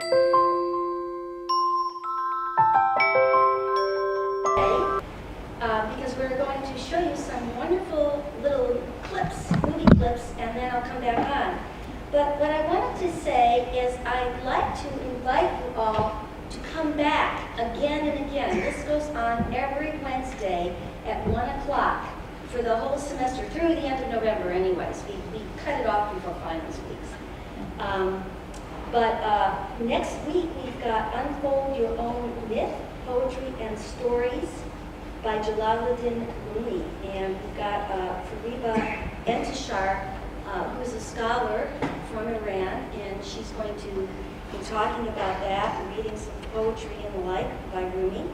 Because we're going to show you some wonderful little clips, movie clips, and then I'll come back on. But what I wanted to say is I'd like to invite you all to come back again and again. This goes on every Wednesday at 1 o'clock for the whole semester, through the end of November anyways. We cut it off before finals weeks. But next week we've got Unfold Your Own Myth, Poetry and Stories by Jalaluddin Rumi. And we've got Fariba Entishar, who's a scholar from Iran, and she's going to be talking about that and reading some poetry and the like by Rumi.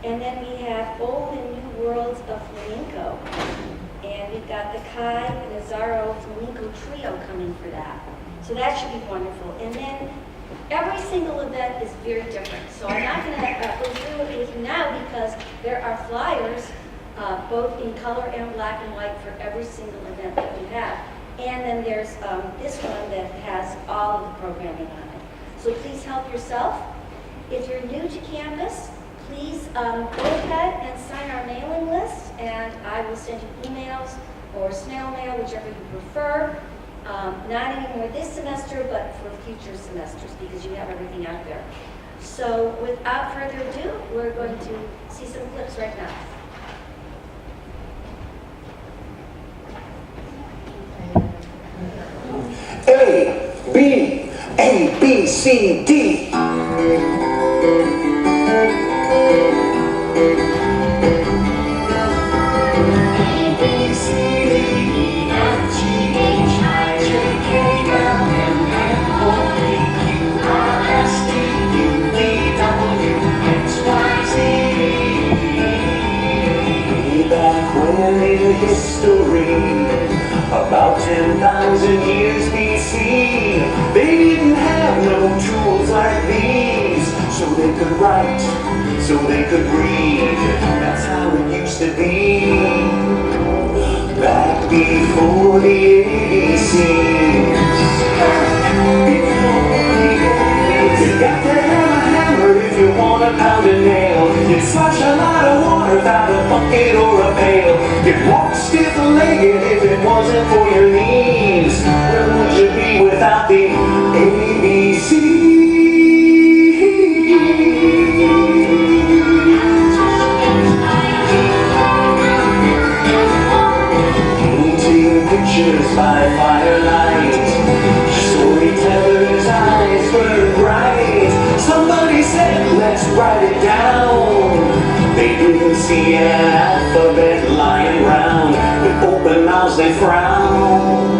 And then we have Old and New Worlds of Flamenco. And we've got the Kai and Azaro Flamenco Trio coming for that. So that should be wonderful. And then every single event is very different. So I'm not going to go through it with you now because there are flyers, both in color and black and white, for every single event that we have. And then there's this one that has all of the programming on it. So please help yourself. If you're new to campus, please go ahead and sign our mailing list, and I will send you emails or snail mail, whichever you prefer. Not anymore this semester, but for future semesters, because you have everything out there. So without further ado, we're going to see some clips right now. A, B, C, D. History, about 10,000 years BC, they didn't have no tools like these, so they could write, so they could read. That's how it used to be, back before the ABCs. You got to have a hammer if you want to pound a nail. You'd flush a lot of water without a bucket or a pail. You'd walk stiff-legged if it wasn't for your knees. Where would you be without the ABC? Painting pictures by firelight, storytellers' eyes were bright. Somebody said, let's write it down. They didn't see an alphabet lying round. With open mouths they frown.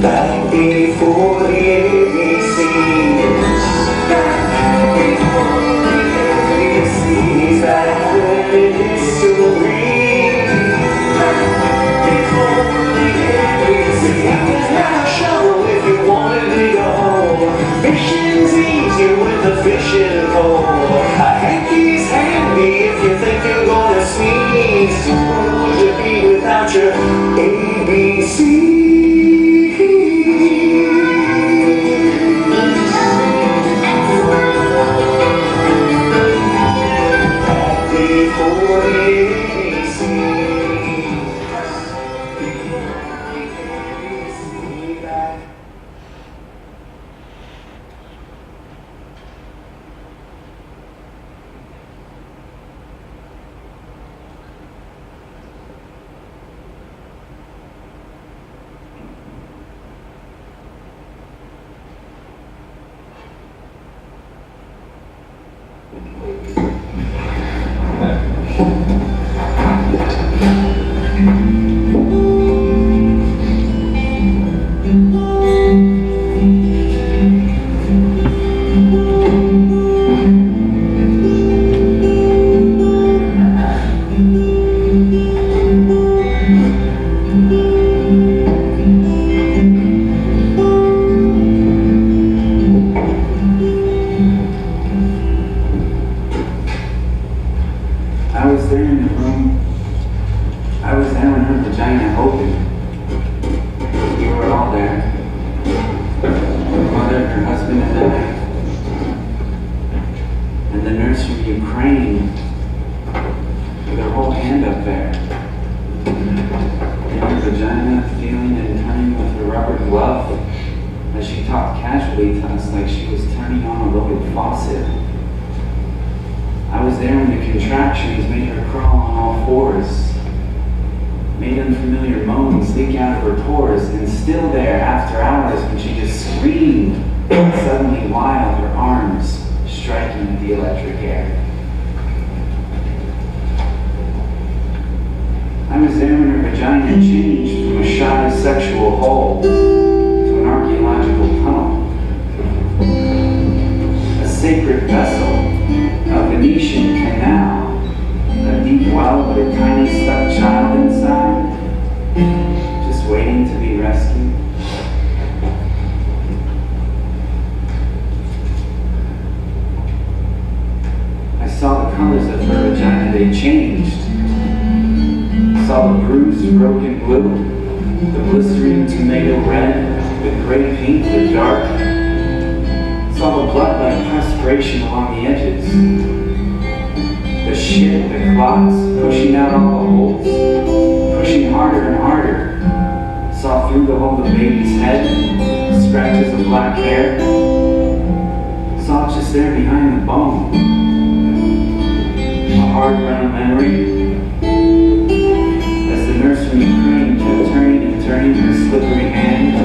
Back before the ABCs. Back before the ABCs. Back when in history. Back before the ABCs. You could have a shovel if you wanted to go home. Fishing's easier with a fishing pole. A hanky's handy if you think you're gonna sneeze. Where would you be without your ABC? Back before the ABC. Ukraine with her whole hand up there. In her vagina, feeling and turning with her rubber glove as she talked casually to us like she was turning on a loaded faucet. I was there when the contractions made her crawl on all fours, made unfamiliar moans leak out of her pores, and still there after hours when she just screamed, suddenly wild, her arms striking at the electric air. I was there when her vagina changed from a shy sexual hole to an archaeological tunnel, a sacred vessel, a Venetian canal, a deep well with a tiny stuck child inside, just waiting to be rescued. I saw the colors of her vagina, they changed. Saw the bruised, broken blue, the blistering tomato red, the gray pink, the dark. Saw the blood like perspiration along the edges. The shit, the clots, pushing out all the holes, pushing harder and harder. Saw through the hole the baby's head, scratches of black hair. Saw it just there behind the bone. A hard brown memory. The nurse from Ukraine kept turning and turning her slippery hand.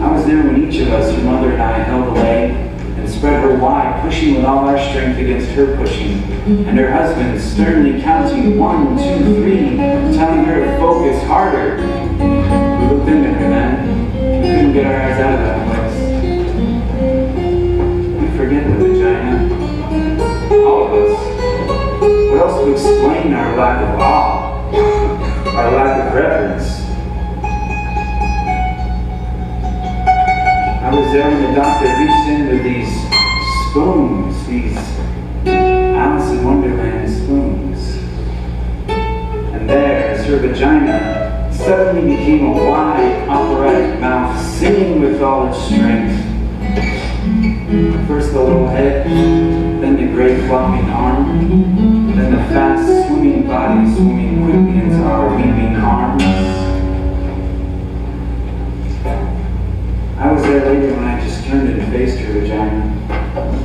I was there when each of us, her mother and I, held a leg and spread her wide, pushing with all our strength against her pushing, and her husband sternly counting 1, 2, 3, telling her to focus harder. We looked into her then. We couldn't get our eyes out of that place. We forget the vagina. All of us. What else would explain our lack of awe, our lack of reverence? I was there when the doctor reached in with these spoons, these Alice in Wonderland spoons. And there, as her vagina suddenly became a wide, operatic mouth, singing with all its strength. First the little head, then the great flopping arm, then the fast swimming body swimming quickly into our weeping arms. I was there later when I just turned and faced her vagina.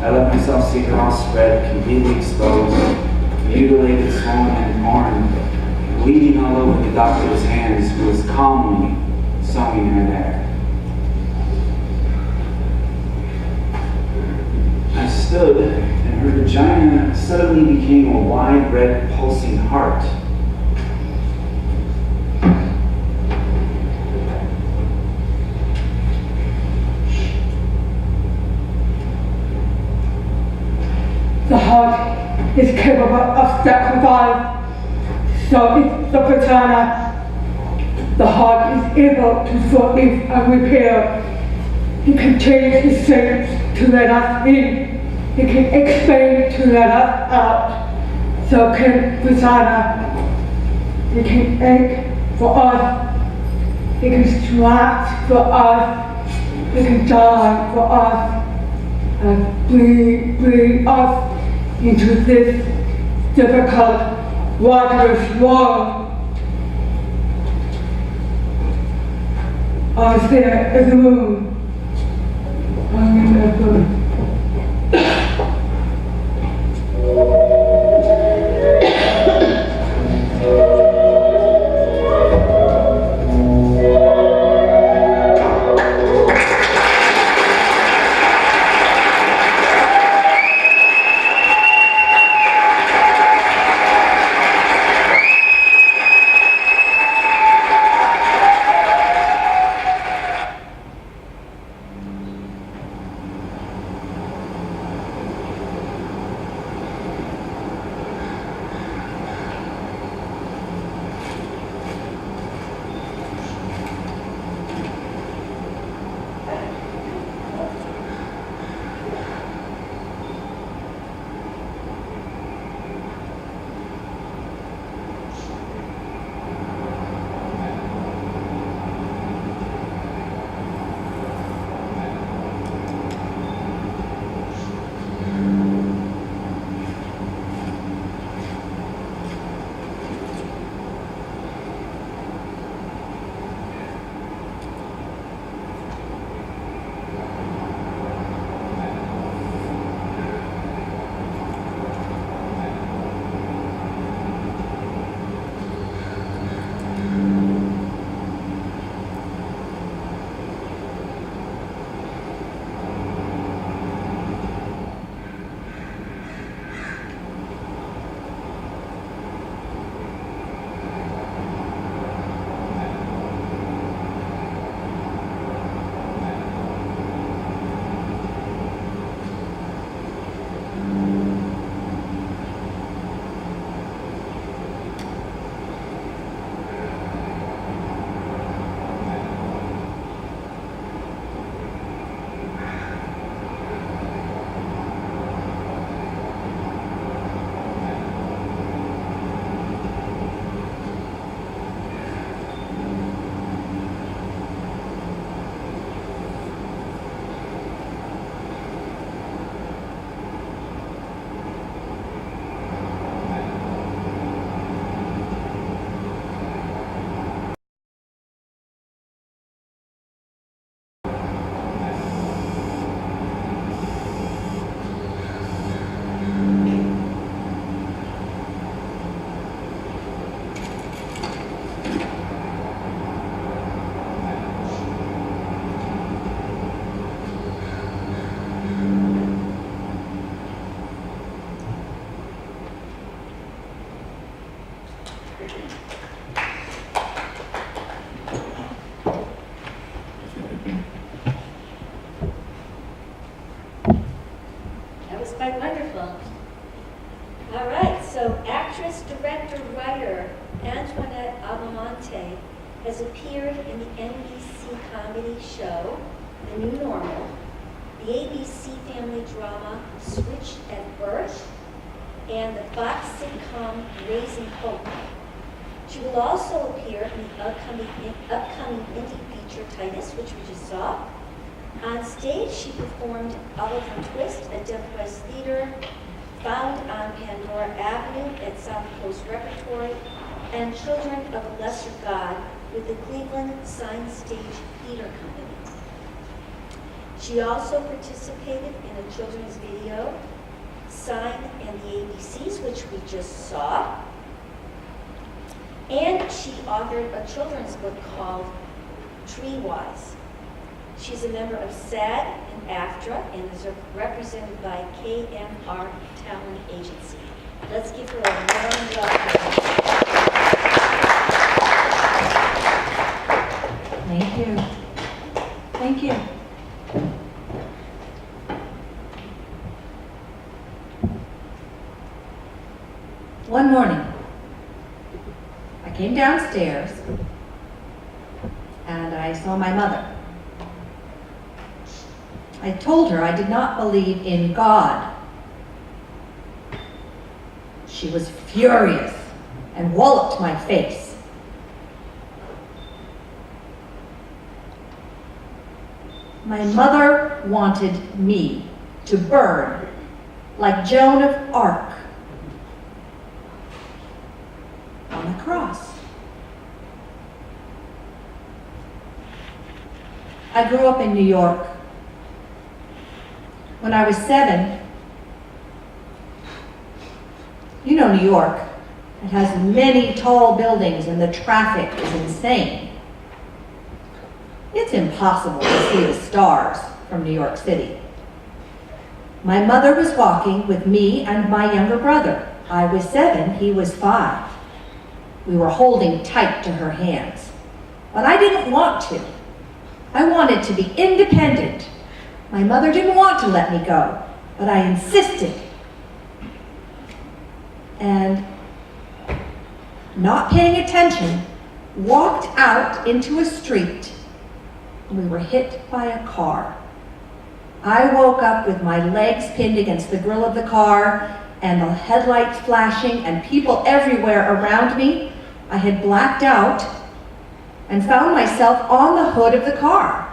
I let myself see her all spread, completely exposed, mutilated, swollen, and torn, bleeding all over the doctor's hands, who was calmly sewing her there. I stood, and her vagina suddenly became a wide, red, pulsing heart. The heart is capable of sacrifice, so is the vagina. The heart is able to forgive and repair. It can change its shape to let us in. It can expand to let us out. So can vagina. It can ache for us. It can stretch for us. It can die for us. And bring us into this difficult, waterless world. I stare at the moon. I'm in the moon. has appeared in the NBC comedy show, The New Normal, the ABC family drama, Switched at Birth, and the Fox sitcom, Raising Hope. She will also appear in the upcoming indie feature, Titus, which we just saw. On stage, she performed Oliver Twist at Deaf West Theater, Found on Pandora Avenue at South Coast Repertory, and Children of a Lesser God with the Cleveland Sign Stage Theater Company. She also participated in a children's video, Sign and the ABCs, which we just saw. And she authored a children's book called Treewise. She's a member of SAG and AFTRA and is represented by KMR Talent Agency. Let's give her a warm welcome. Thank you. Thank you. One morning, I came downstairs and I saw my mother. I told her I did not believe in God. She was furious and walloped my face. My mother wanted me to burn like Joan of Arc on the cross. I grew up in New York. When I was 7, you know New York, it has many tall buildings and the traffic is insane. It's impossible to see the stars from New York City. My mother was walking with me and my younger brother. I was 7, he was 5. We were holding tight to her hands, but I didn't want to. I wanted to be independent. My mother didn't want to let me go, but I insisted. And not paying attention, walked out into a street. We were hit by a car. I woke up with my legs pinned against the grill of the car and the headlights flashing and people everywhere around me. I had blacked out and found myself on the hood of the car.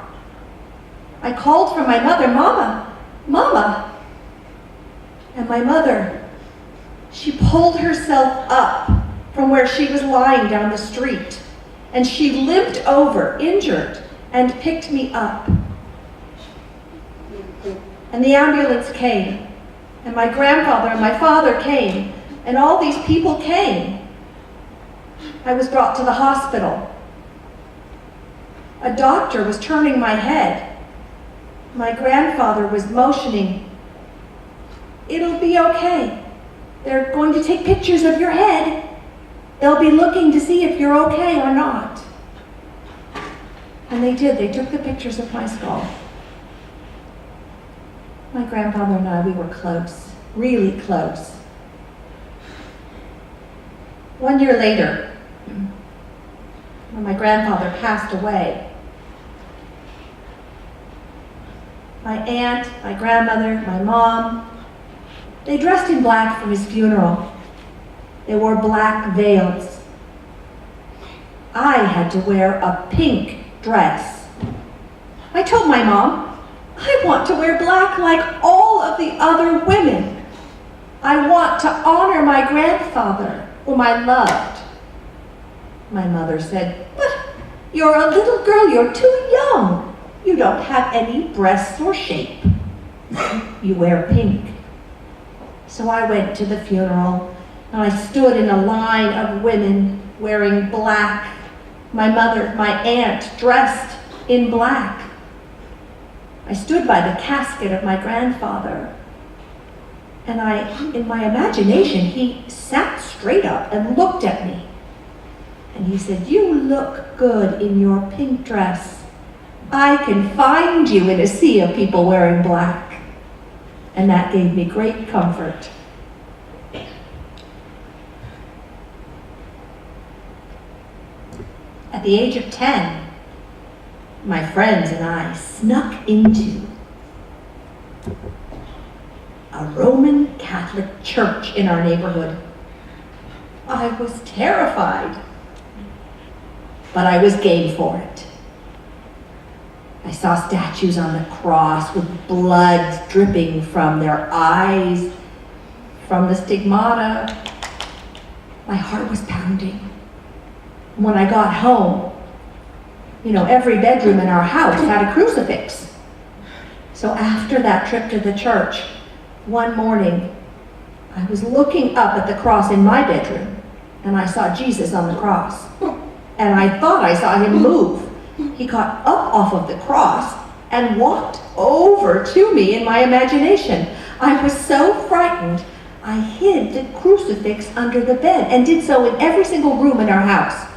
I called for my mother, "Mama, Mama." And my mother, she pulled herself up from where she was lying down the street, and she limped over, injured, and picked me up. And the ambulance came, and my grandfather and my father came, and all these people came. I was brought to the hospital. A doctor was turning my head. My grandfather was motioning, "It'll be okay. They're going to take pictures of your head. They'll be looking to see if you're okay or not." And they did. They took the pictures of my skull. My grandfather and I, we were close, really close. 1 year later, when my grandfather passed away, my aunt, my grandmother, my mom, they dressed in black for his funeral. They wore black veils. I had to wear a pink dress. I told my mom, "I want to wear black like all of the other women. I want to honor my grandfather, whom I loved." My mother said, "But you're a little girl, you're too young. You don't have any breasts or shape. You wear pink." So I went to the funeral, and I stood in a line of women wearing black. My mother, my aunt, dressed in black. I stood by the casket of my grandfather, and in my imagination, he sat straight up and looked at me. And he said, "You look good in your pink dress. I can find you in a sea of people wearing black." And that gave me great comfort. At the age of 10, my friends and I snuck into a Roman Catholic church in our neighborhood. I was terrified, but I was game for it. I saw statues on the cross with blood dripping from their eyes, from the stigmata. My heart was pounding. When I got home, every bedroom in our house had a crucifix. So after that trip to the church, one morning, I was looking up at the cross in my bedroom, and I saw Jesus on the cross. And I thought I saw him move. He got up off of the cross and walked over to me in my imagination. I was so frightened, I hid the crucifix under the bed and did so in every single room in our house.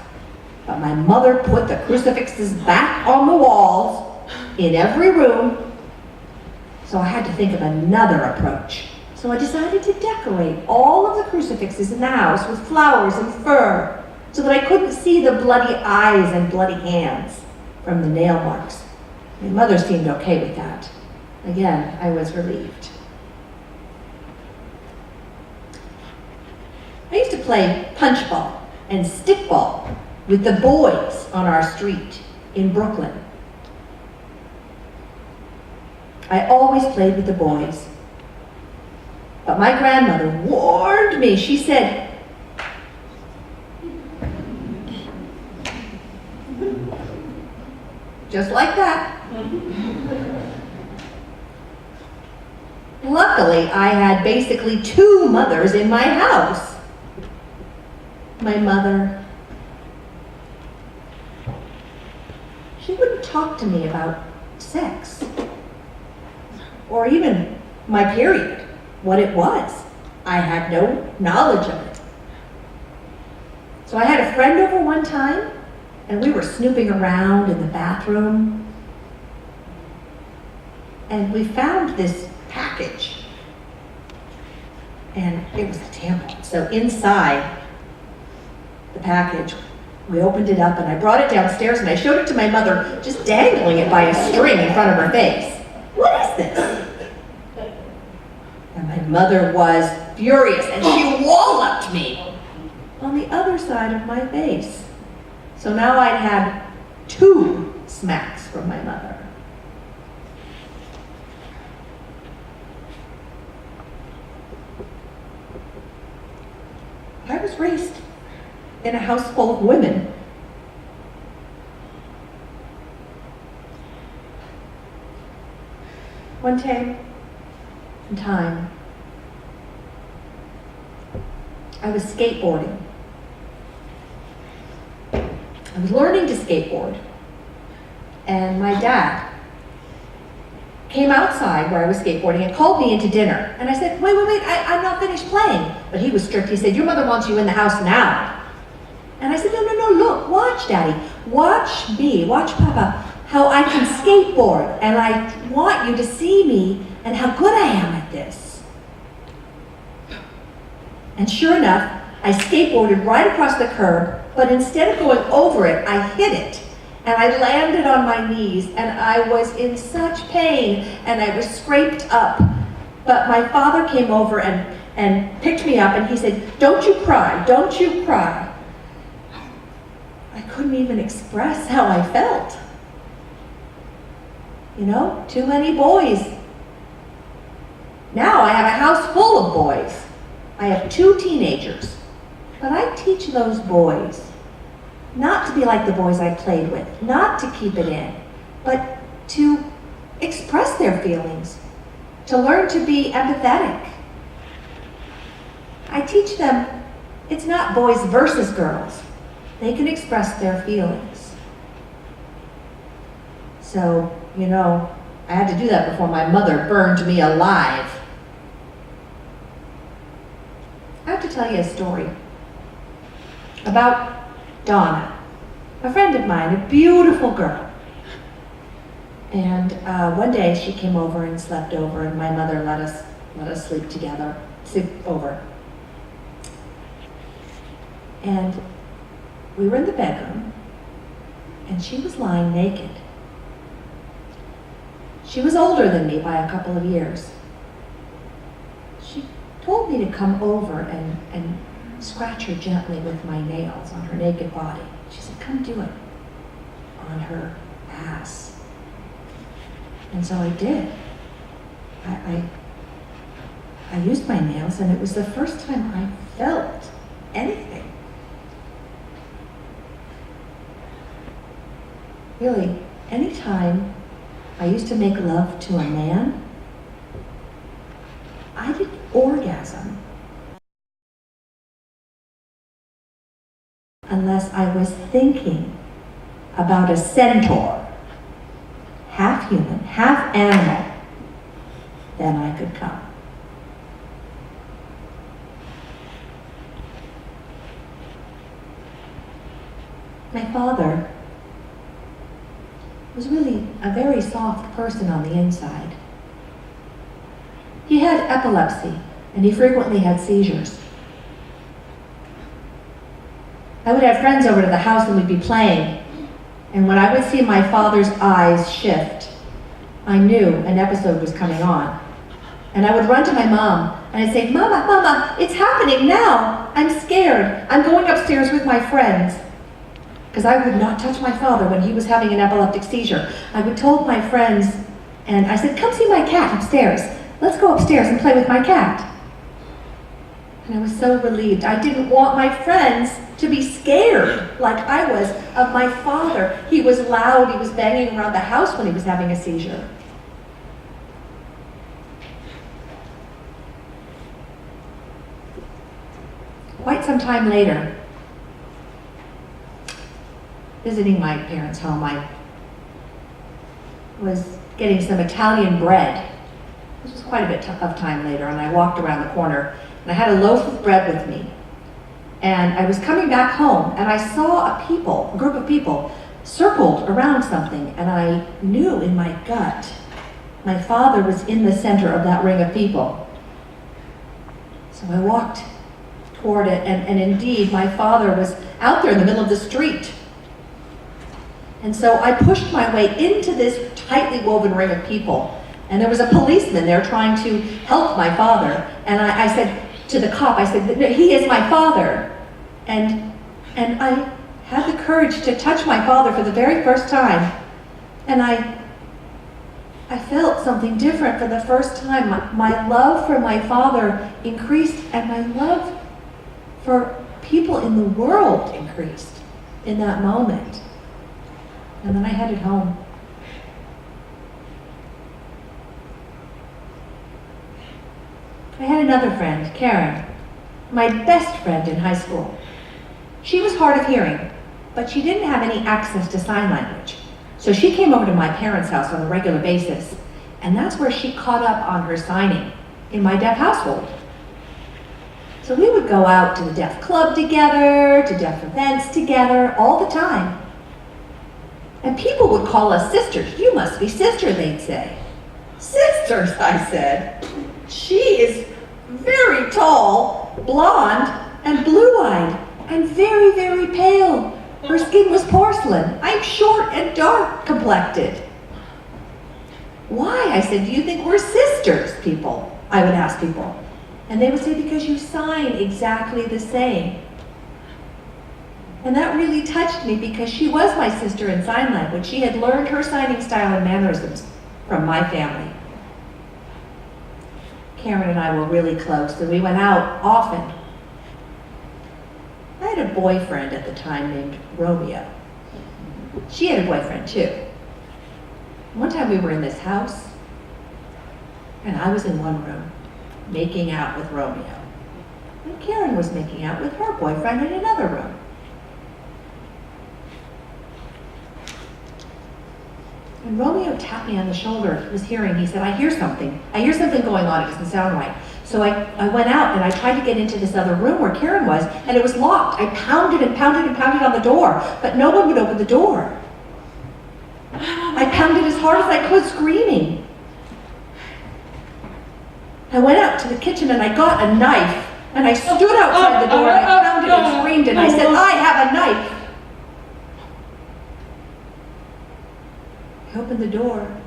But my mother put the crucifixes back on the walls in every room, so I had to think of another approach. So I decided to decorate all of the crucifixes in the house with flowers and fur so that I couldn't see the bloody eyes and bloody hands from the nail marks. My mother seemed okay with that. Again, I was relieved. I used to play punch ball and stick ball with the boys on our street in Brooklyn. I always played with the boys. But my grandmother warned me. She said, just like that. Luckily, I had basically two mothers in my house. My mother, she wouldn't talk to me about sex or even my period, what it was. I had no knowledge of it. So I had a friend over one time, and we were snooping around in the bathroom, and we found this package, and it was a tampon. So inside the package, we opened it up, and I brought it downstairs, and I showed it to my mother, just dangling it by a string in front of her face. What is this? And my mother was furious, and she walloped me on the other side of my face. So now I'd had 2 smacks from my mother. I was raised in a house full of women. One day in time, I was skateboarding. I was learning to skateboard, and my dad came outside where I was skateboarding and called me into dinner. And I said, wait, I'm not finished playing. But he was strict. He said, your mother wants you in the house now. And I said, no, look, watch, Daddy. Watch me, watch Papa, how I can skateboard. And I want you to see me and how good I am at this. And sure enough, I skateboarded right across the curb, but instead of going over it, I hit it. And I landed on my knees, and I was in such pain, and I was scraped up. But my father came over and picked me up, and he said, don't you cry, don't you cry. I couldn't even express how I felt. Too many boys. Now I have a house full of boys. I have 2 teenagers. But I teach those boys not to be like the boys I played with, not to keep it in, but to express their feelings, to learn to be empathetic. I teach them it's not boys versus girls. They can express their feelings. So, I had to do that before my mother burned me alive. I have to tell you a story about Donna, a friend of mine, a beautiful girl. And one day she came over and slept over, and my mother let us sleep over. And we were in the bedroom, and she was lying naked. She was older than me by a couple of years. She told me to come over and scratch her gently with my nails on her naked body. She said, come do it on her ass. And so I did. I used my nails, and it was the first time I felt anything. Really, anytime I used to make love to a man, I didn't orgasm unless I was thinking about a centaur, half human, half animal, then I could come. My father was really a very soft person on the inside. He had epilepsy, and he frequently had seizures. I would have friends over to the house and we'd be playing, and when I would see my father's eyes shift, I knew an episode was coming on. And I would run to my mom, and I'd say, Mama, Mama, it's happening now. I'm scared. I'm going upstairs with my friends. Because I would not touch my father when he was having an epileptic seizure. I would tell my friends, and I said, come see my cat upstairs. Let's go upstairs and play with my cat. And I was so relieved. I didn't want my friends to be scared like I was of my father. He was loud. He was banging around the house when he was having a seizure. Quite some time later, visiting my parents' home, I was getting some Italian bread. This was quite a bit of time later, and I walked around the corner, and I had a loaf of bread with me. And I was coming back home, and I saw a group of people circled around something, and I knew in my gut my father was in the center of that ring of people. So I walked toward it, and indeed, my father was out there in the middle of the street. And so I pushed my way into this tightly woven ring of people. And there was a policeman there trying to help my father. And I said to the cop, I said, he is my father. And I had the courage to touch my father for the very first time. And I felt something different for the first time. My love for my father increased, and my love for people in the world increased in that moment. And then I headed home. I had another friend, Karen, my best friend in high school. She was hard of hearing, but she didn't have any access to sign language. So she came over to my parents' house on a regular basis, and that's where she caught up on her signing in my deaf household. So we would go out to the deaf club together, to deaf events together, all the time. And people would call us sisters. You must be sister, they'd say. Sisters, I said. She is very tall, blonde, and blue-eyed, and very, very pale. Her skin was porcelain. I'm short and dark complected. Why? I said, do you think we're sisters, people? I would ask people. And they would say, because you sign exactly the same. And that really touched me because she was my sister in sign language. She had learned her signing style and mannerisms from my family. Karen and I were really close, and we went out often. I had a boyfriend at the time named Romeo. She had a boyfriend too. One time we were in this house, and I was in one room making out with Romeo. And Karen was making out with her boyfriend in another room. And Romeo tapped me on the shoulder. He was hearing. He said, I hear something. I hear something going on. It doesn't sound right. So I went out and I tried to get into this other room where Karen was, and it was locked. I pounded and pounded and pounded on the door, but no one would open the door. I pounded as hard as I could, screaming. I went out to the kitchen and I got a knife, and I stood outside the door and I pounded and screamed, and I said, I have a knife. opened the door,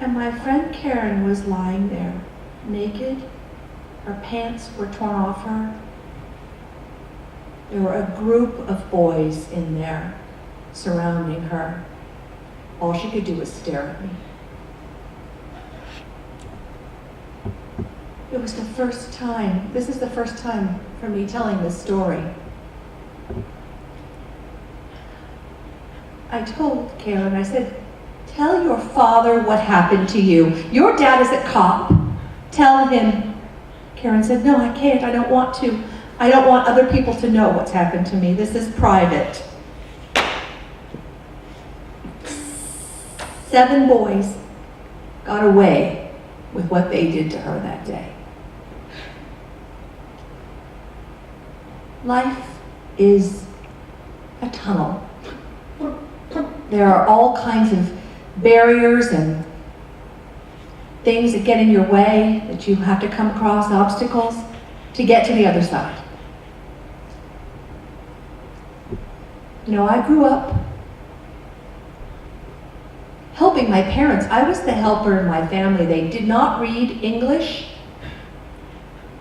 and my friend Karen was lying there, naked. Her pants were torn off her. There were a group of boys in there surrounding her. All she could do was stare at me. It was the first time, this is the first time for me telling this story. I told Karen, I said, tell your father what happened to you. Your dad is a cop. Tell him. Karen said, no, I can't. I don't want to. I don't want other people to know what's happened to me. This is private. 7 boys got away with what they did to her that day. Life is a tunnel. There are all kinds of barriers and things that get in your way that you have to come across, obstacles, to get to the other side. You know, I grew up helping my parents. I was the helper in my family. They did not read English.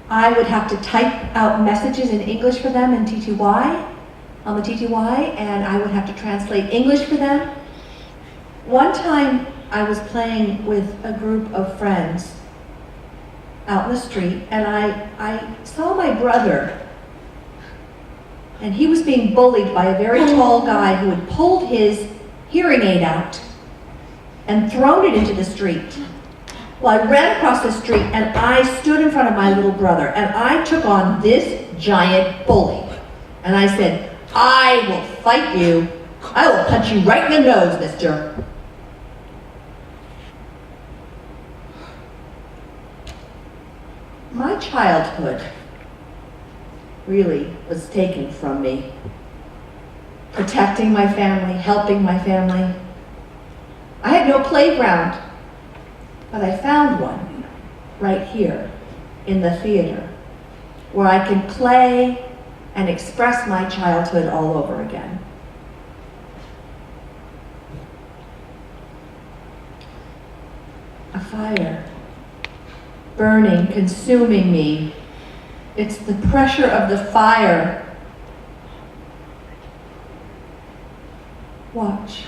I would have to type out messages in English for them in TTY, on the TTY, and I would have to translate English for them. One time I was playing with a group of friends out in the street, and I saw my brother, and he was being bullied by a very tall guy who had pulled his hearing aid out and thrown it into the street. Well, I ran across the street and I stood in front of my little brother and I took on this giant bully. And I said, I will fight you. I will punch you right in the nose, mister. My childhood really was taken from me. Protecting my family, helping my family. I had no playground, but I found one right here in the theater where I can play and express my childhood all over again. A fire, burning, consuming me. It's the pressure of the fire. Watch.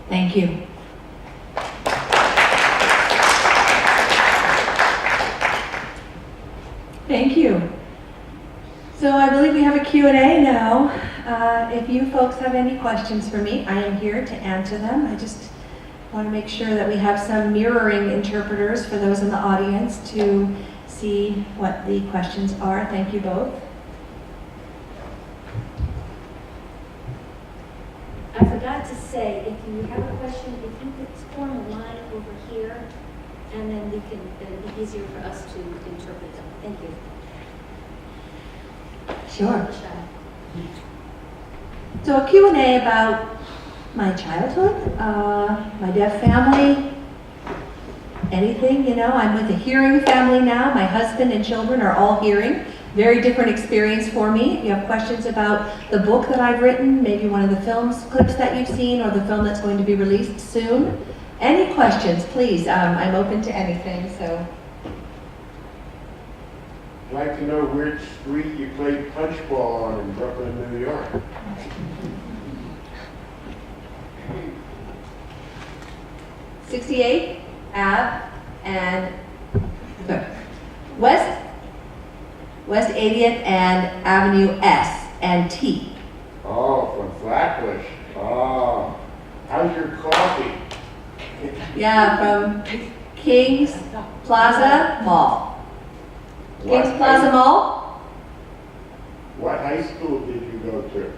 Thank you. Thank you. So I believe we have a Q&A now. If you folks have any questions for me, I am here to answer them. I just want to make sure that we have some mirroring interpreters for those in the audience to see what the questions are. Thank you both. I forgot to say, if you have a question, if you could form a line over here, and then it'll be easier for us to interpret them. Thank you. Sure. So a Q&A about my childhood, my deaf family, anything, you know. I'm with a hearing family now. My husband and children are all hearing. very different experience for me. If you have questions about the book that I've written, maybe one of the clips that you've seen, or the film that's going to be released soon, any questions, please. I'm open to anything, so. I'd like to know which street you played punch ball on in Brooklyn, New York. '68 Ave and West 80th and Avenue S and T. Oh, from Flatbush. Oh, how's your coffee? Yeah, from Kings Plaza Mall. Kings Plaza Mall? What high school did you go to?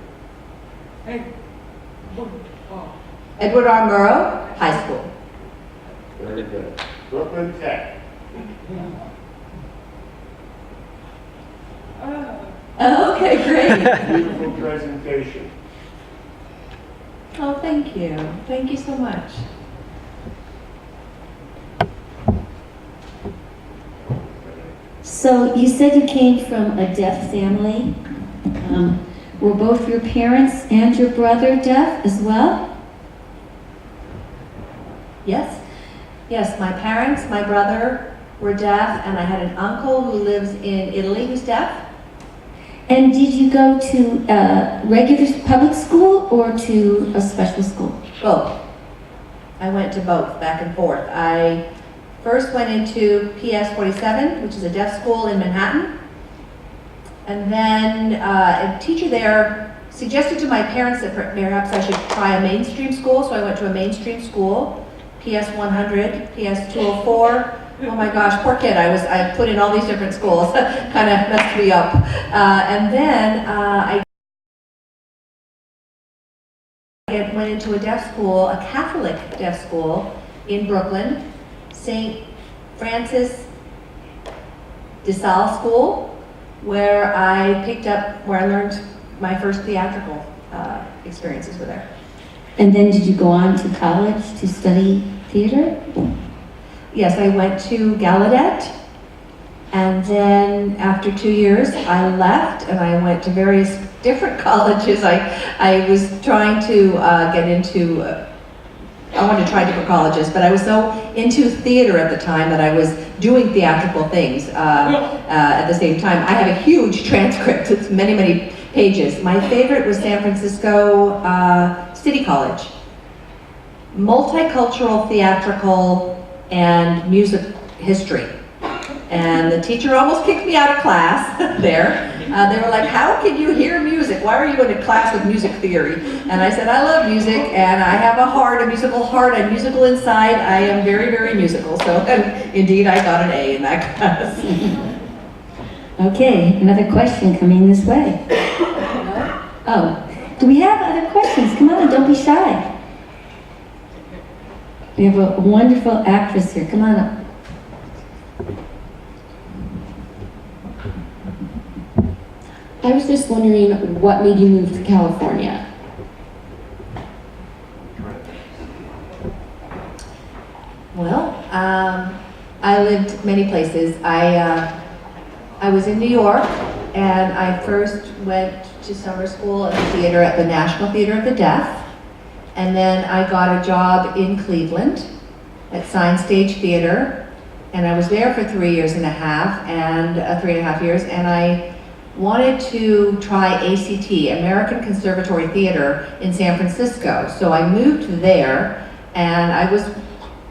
Edward R. Murrow High School. Very good. Brooklyn Tech. Okay, great. Beautiful presentation. Oh, thank you. Thank you so much. So you said you came from a deaf family. Were both your parents and your brother deaf as well? Yes. Yes, my parents, my brother were deaf, and I had an uncle who lives in Italy who's deaf. And did you go to regular public school or to a special school? Both. I went to both, back and forth. I first went into PS 47, which is a deaf school in Manhattan. And then a teacher there suggested to my parents that perhaps I should try a mainstream school, so I went to a mainstream school, PS 100, PS 204. Oh my gosh, poor kid, I put in all these different schools, kind of messed me up. And then I went into a deaf school, a Catholic deaf school in Brooklyn, St. Francis de Sales School, where I learned my first theatrical experiences were there. And then did you go on to college to study theater? Yes, I went to Gallaudet, and then after 2 years, I left and I went to various different colleges. I was trying to get into, I wanted to try different colleges, but I was so into theater at the time that I was doing theatrical things at the same time. I have a huge transcript, it's many, many pages. My favorite was San Francisco City College. Multicultural, theatrical, and music history. And the teacher almost kicked me out of class there. They were like, how can you hear music? Why are you in a class with music theory? And I said, I love music, and I have a musical heart. I'm musical inside. I am very, very musical. So indeed, I got an A in that class. Okay, another question coming this way. Oh, do we have other questions? Come on, don't be shy. We have a wonderful actress here. Come on up. I was just wondering what made you move to California? Well, I lived many places. I was in New York, and I first went to summer school at the theater at the National Theater of the Deaf. And then I got a job in Cleveland at Sign Stage Theater, and I was there for 3.5 years, and 3.5 years, and I wanted to try ACT, American Conservatory Theater in San Francisco. So I moved there, and I was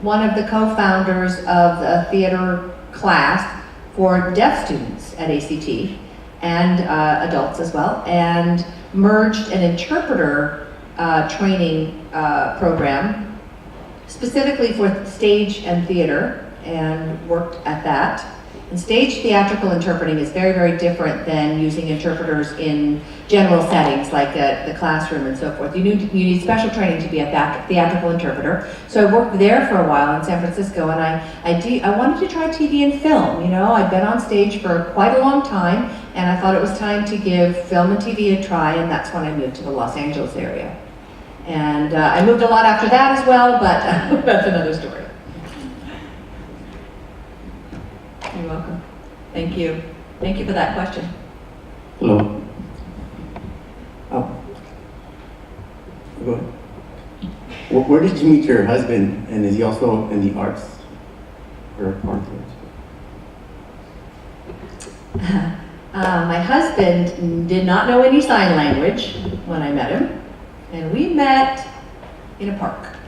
one of the co-founders of the theater class for deaf students at ACT, and adults as well, and merged an interpreter training program specifically for stage and theater, and worked at that. And stage theatrical interpreting is very, very different than using interpreters in general settings like the classroom and so forth. You need special training to be a theatrical interpreter. So I worked there for a while in San Francisco, and I wanted to try TV and film. You know, I'd been on stage for quite a long time, and I thought it was time to give film and TV a try, and that's when I moved to the Los Angeles area. And I moved a lot after that as well, but that's another story. You're welcome. Thank you. Thank you for that question. Hello. Oh. Go ahead. Where did you meet your husband, and is he also in the arts? Or part of the arts? My husband did not know any sign language when I met him, and we met in a park.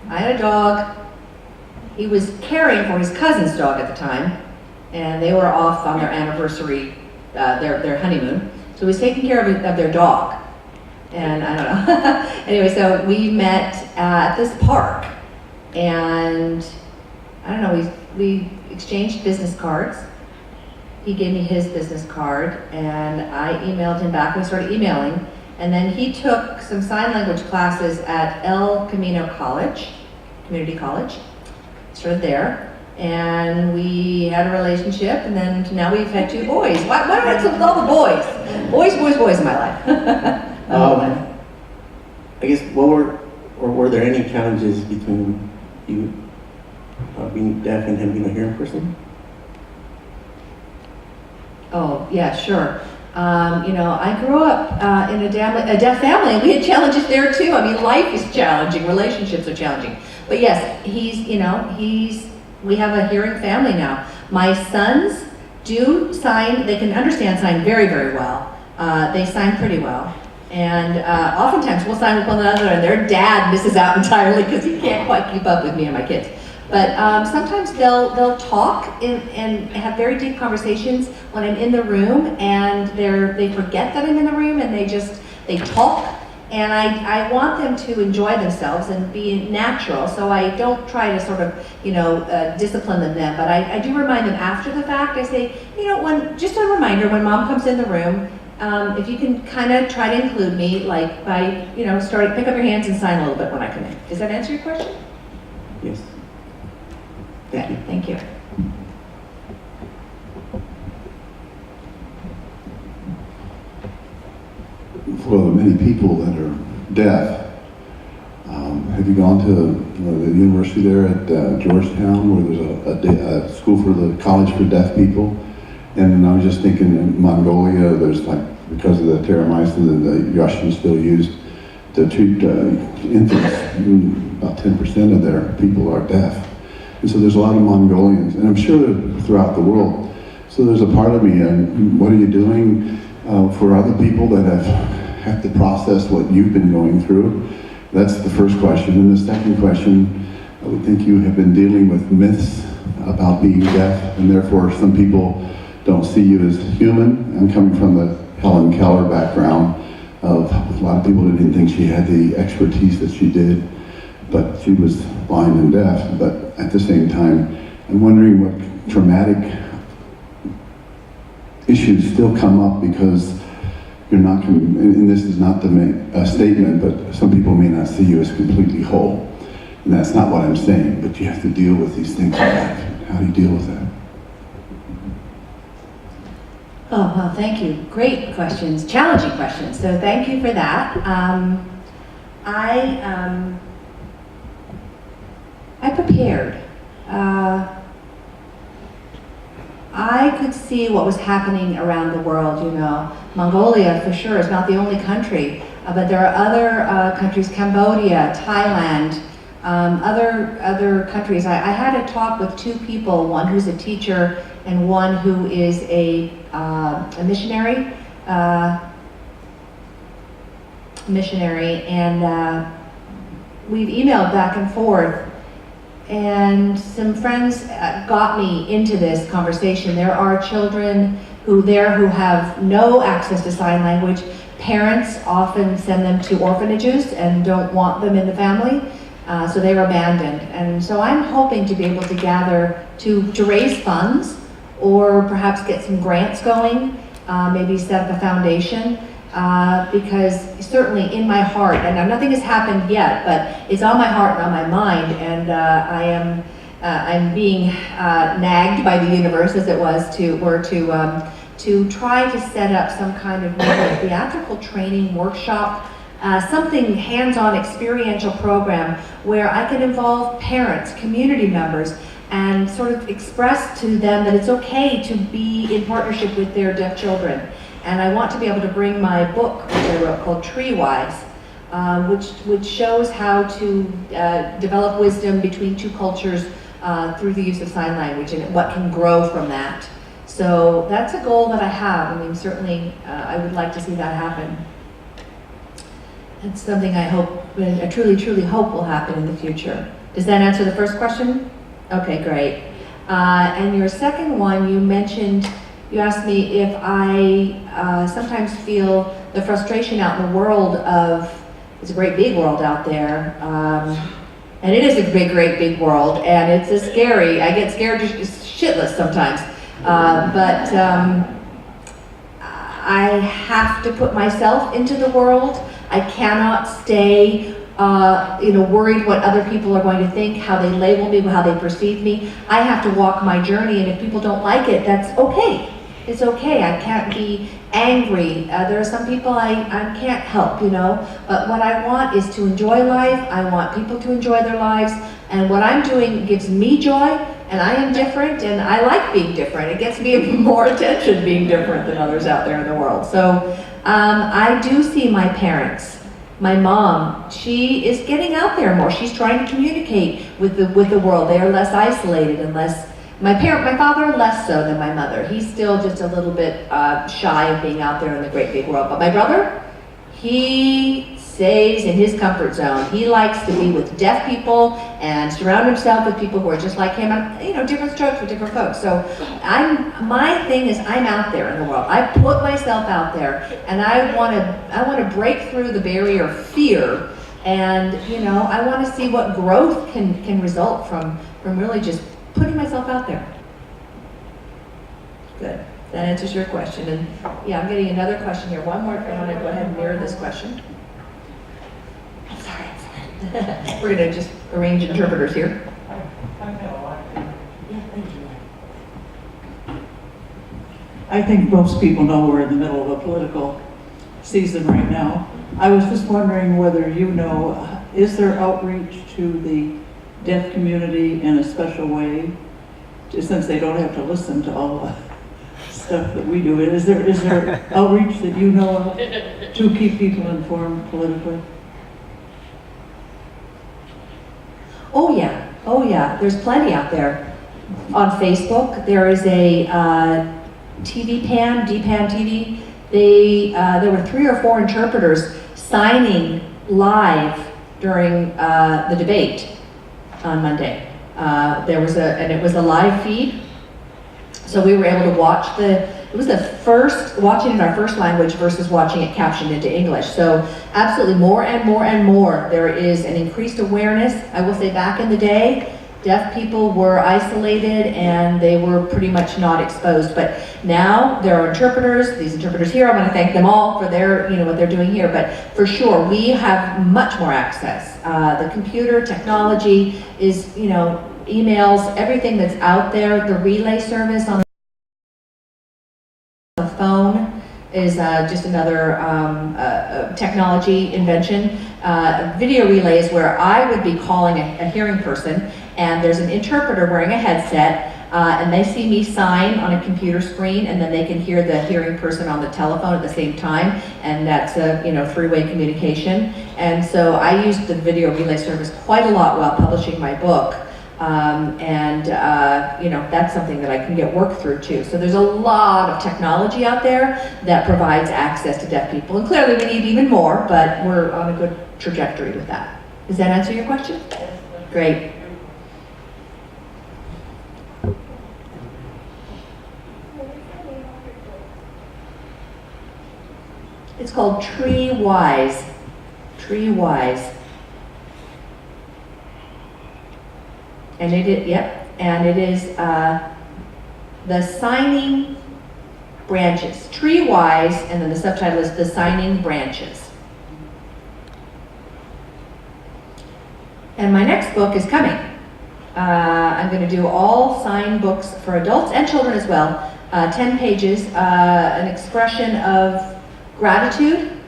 I had a dog. He was caring for his cousin's dog at the time, and they were off on their anniversary, their honeymoon. So he was taking care of their dog. And I don't know. Anyway, so we met at this park, and I don't know, we exchanged business cards. He gave me his business card, and I emailed him back. We started emailing, and then he took some sign language classes at El Camino College, community college. Started there, and we had a relationship, and then now we've had 2 boys. Why do I have all the boys? Boys in my life. I guess were there any challenges between you being deaf and him being a hearing person? Oh, yeah, sure. I grew up in a deaf family, and we had challenges there too. I mean, life is challenging, relationships are challenging. But yes, we have a hearing family now. My sons do sign, they can understand sign very, very well. They sign pretty well. And oftentimes we'll sign with one another, and their dad misses out entirely because he can't quite keep up with me and my kids. But sometimes they'll talk and have very deep conversations when I'm in the room, and they forget that I'm in the room, and they talk. And I want them to enjoy themselves and be natural, so I don't try to sort of, discipline them, but I do remind them after the fact. I say, just a reminder, when mom comes in the room, if you can kind of try to include me, like by, pick up your hands and sign a little bit when I come in. Does that answer your question? Yes. Okay, thank you. For the many people that are deaf, have you gone to the university there at Georgetown, where there's a school for the college for deaf people? And I was just thinking, in Mongolia, there's because of the terramycin that the Russians still use to treat infants, about 10% of their people are deaf. And so there's a lot of Mongolians, and I'm sure throughout the world. So there's a part of me, and what are you doing for other people that have to process what you've been going through? That's the first question. And the second question, I would think you have been dealing with myths about being deaf, and therefore some people don't see you as human. I'm coming from the Helen Keller background of a lot of people that didn't think she had the expertise that she did, but she was blind and deaf. But at the same time, I'm wondering what traumatic issues still come up because you're not, and this is not a statement, but some people may not see you as completely whole. And that's not what I'm saying, but you have to deal with these things in life. How do you deal with that? Oh, well, thank you. Great questions, challenging questions. So thank you for that. I prepared. I could see what was happening around the world, Mongolia, for sure, is not the only country, but there are other countries, Cambodia, Thailand, other countries. I had a talk with 2 people, one who's a teacher and one who is a missionary, and we've emailed back and forth. And some friends got me into this conversation. There are children who have no access to sign language. Parents often send them to orphanages and don't want them in the family, so they're abandoned. And so I'm hoping to be able to gather to raise funds, or perhaps get some grants going, maybe set up a foundation, because certainly in my heart, and nothing has happened yet, but it's on my heart and on my mind, and I'm being nagged by the universe, as it was, to try to set up some kind of theatrical training workshop, something hands-on experiential program where I can involve parents, community members, and sort of express to them that it's okay to be in partnership with their deaf children. And I want to be able to bring my book, which I wrote called Tree Wise, which shows how to develop wisdom between two cultures through the use of sign language and what can grow from that. So that's a goal that I have. I mean, certainly I would like to see that happen. It's something I hope, I truly, truly hope will happen in the future. Does that answer the first question? Okay, great. And your second one, you asked me if I sometimes feel the frustration out in the world of, it's a great big world out there, and it is a big, great big world, and it's a scary, I get scared shitless sometimes, but I have to put myself into the world. I cannot stay worried what other people are going to think, how they label me, how they perceive me. I have to walk my journey, and if people don't like it, that's okay. It's okay. I can't be angry. There are some people I can't help, but what I want is to enjoy life. I want people to enjoy their lives, and what I'm doing gives me joy, and I am different, and I like being different. It gets me more attention being different than others out there in the world. So I do see my parents. My mom, she is getting out there more. She's trying to communicate with the world. They are less isolated and less. My father less so than my mother. He's still just a little bit shy of being out there in the great big world. But my brother, he stays in his comfort zone. He likes to be with deaf people and surround himself with people who are just like him. And, different strokes for different folks. So my thing is I'm out there in the world. I put myself out there, and I want to break through the barrier of fear. And I want to see what growth can result from really just putting myself out there. Good. That answers your question. And yeah, I'm getting another question here. One more. I want to go ahead and mirror this question. I'm sorry. We're going to just arrange interpreters here. Yeah, thank you. I think most people know we're in the middle of a political season right now. I was just wondering whether is there outreach to the deaf community in a special way, since they don't have to listen to all the stuff that we do? Is there outreach that you know of to keep people informed politically? Oh yeah, there's plenty out there. On Facebook, there is a DPAN TV. There were 3 or 4 interpreters signing live during the debate on Monday. It was a live feed, so we were able to watch it was the first, watching in our first language versus watching it captioned into English. So absolutely more and more and more, there is an increased awareness. I will say back in the day, deaf people were isolated and they were pretty much not exposed. But now there are interpreters, these interpreters here, I want to thank them all for their, what they're doing here. But for sure, we have much more access. The computer technology is, emails, everything that's out there. The relay service on the phone is just another technology invention. Video relay is where I would be calling a hearing person, and there's an interpreter wearing a headset, and they see me sign on a computer screen, and then they can hear the hearing person on the telephone at the same time, and that's a 3-way communication. And so I used the video relay service quite a lot while publishing my book. That's something that I can get work through too. So there's a lot of technology out there that provides access to deaf people. And clearly we need even more, but we're on a good trajectory with that. Does that answer your question? Great. It's called Tree Wise. Tree Wise. And it is the signing branches. Tree Wise, and then the subtitle is The Signing Branches. And my next book is coming. I'm going to do all sign books for adults and children as well. 10 pages, an expression of gratitude.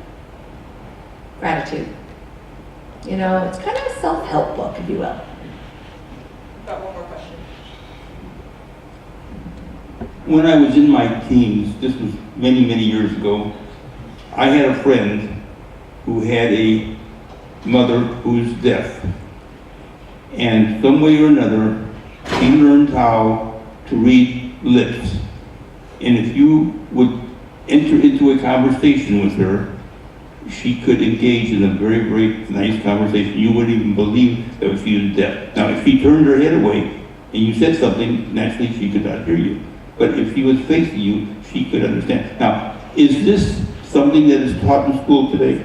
Gratitude. It's kind of a self-help book, if you will. Got one more question. When I was in my teens, this was many, many years ago. I had a friend who had a mother who's deaf. And some way or another, he learned how to read lips. And if you would enter into a conversation with her, she could engage in a very, very nice conversation. You wouldn't even believe that she was deaf. Now, if she turned her head away and you said something, naturally she could not hear you. But if she was facing you, she could understand. Now, is this something that is taught in school today?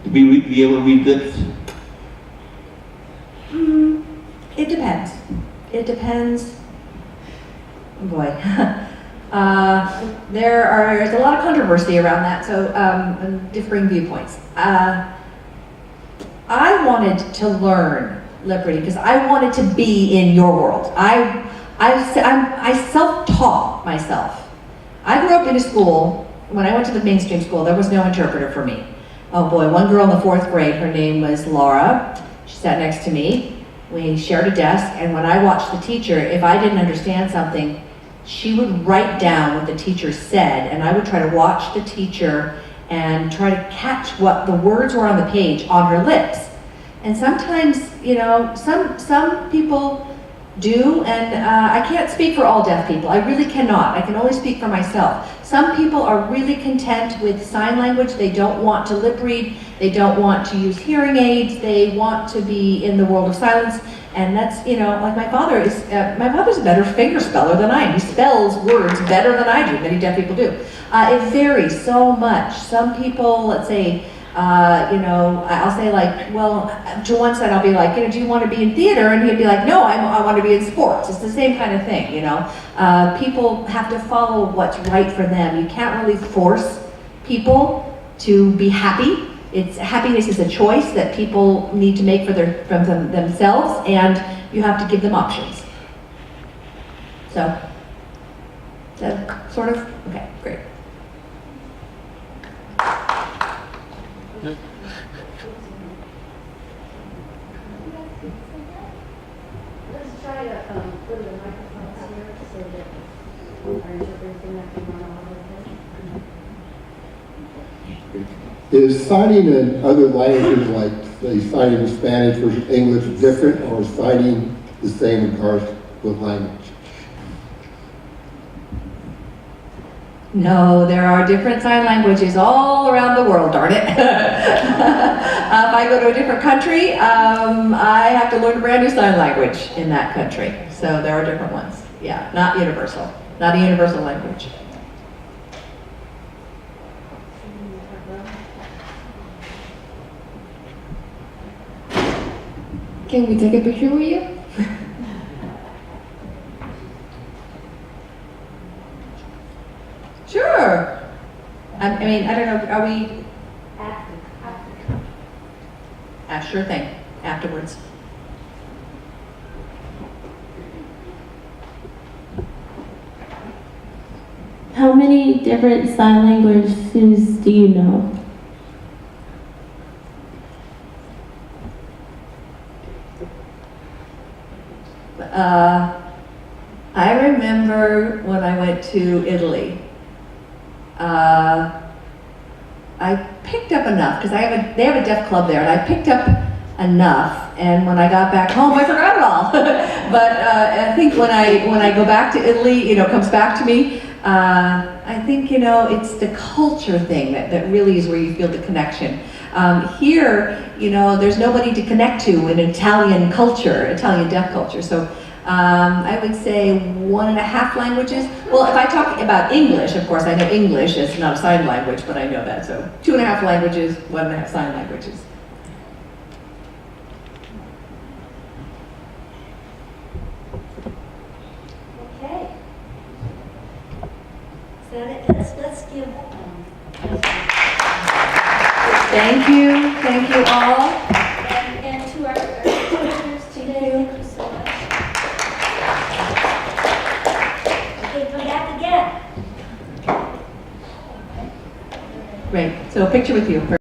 To be able to read lips? It depends. It depends. Oh boy. There's a lot of controversy around that, so differing viewpoints. I wanted to learn lip reading because I wanted to be in your world. I self-taught myself. I grew up in a school, when I went to the mainstream school, there was no interpreter for me. Oh boy, one girl in the 4th grade, her name was Laura. She sat next to me. We shared a desk, and when I watched the teacher, if I didn't understand something, she would write down what the teacher said, and I would try to watch the teacher and try to catch what the words were on the page on her lips. And sometimes, you know, some people do, and I can't speak for all deaf people. I really cannot. I can only speak for myself. Some people are really content with sign language. They don't want to lip read. They don't want to use hearing aids. They want to be in the world of silence. And that's, you know, like my father's a better finger speller than I am. He spells words better than I do. Many deaf people do. It varies so much. Some people, let's say, you know, I'll say like, well, to one side I'll be like, you know, do you want to be in theater? And he'd be like, no, I want to be in sports. It's the same kind of thing, you know. People have to follow what's right for them. You can't really force people to be happy. Happiness is a choice that people need to make for themselves, and you have to give them options. So, is that sort of? Okay, great. Let's try to put the microphones here so that our interpreters can run all over this. Is signing in other languages, like say signing in Spanish versus English, different, or is signing the same in regards with language? No, there are different sign languages all around the world, darn it. If I go to a different country, I have to learn a brand new sign language in that country. So there are different ones. Yeah, not universal. Not a universal language. Can we take a picture with you? Sure. I mean, I don't know, are we? Sure thing, afterwards. How many different sign languages do you know? I remember when I went to Italy, I picked up enough, because they have a deaf club there, and I picked up enough, and when I got back home, I forgot it all. But I think when I go back to Italy, you know, comes back to me, I think, you know, it's the culture thing that really is where you feel the connection. Here, you know, there's nobody to connect to in Italian culture, Italian deaf culture. So I would say 1.5 languages. Well, if I talk about English, of course, I know English is not a sign language, but I know that. So 2.5 languages, 1.5 sign languages. Okay. Is that it? Let's give. Thank you all. And to our teachers today, thank you so much. Okay, come back again. Great. So a picture with you.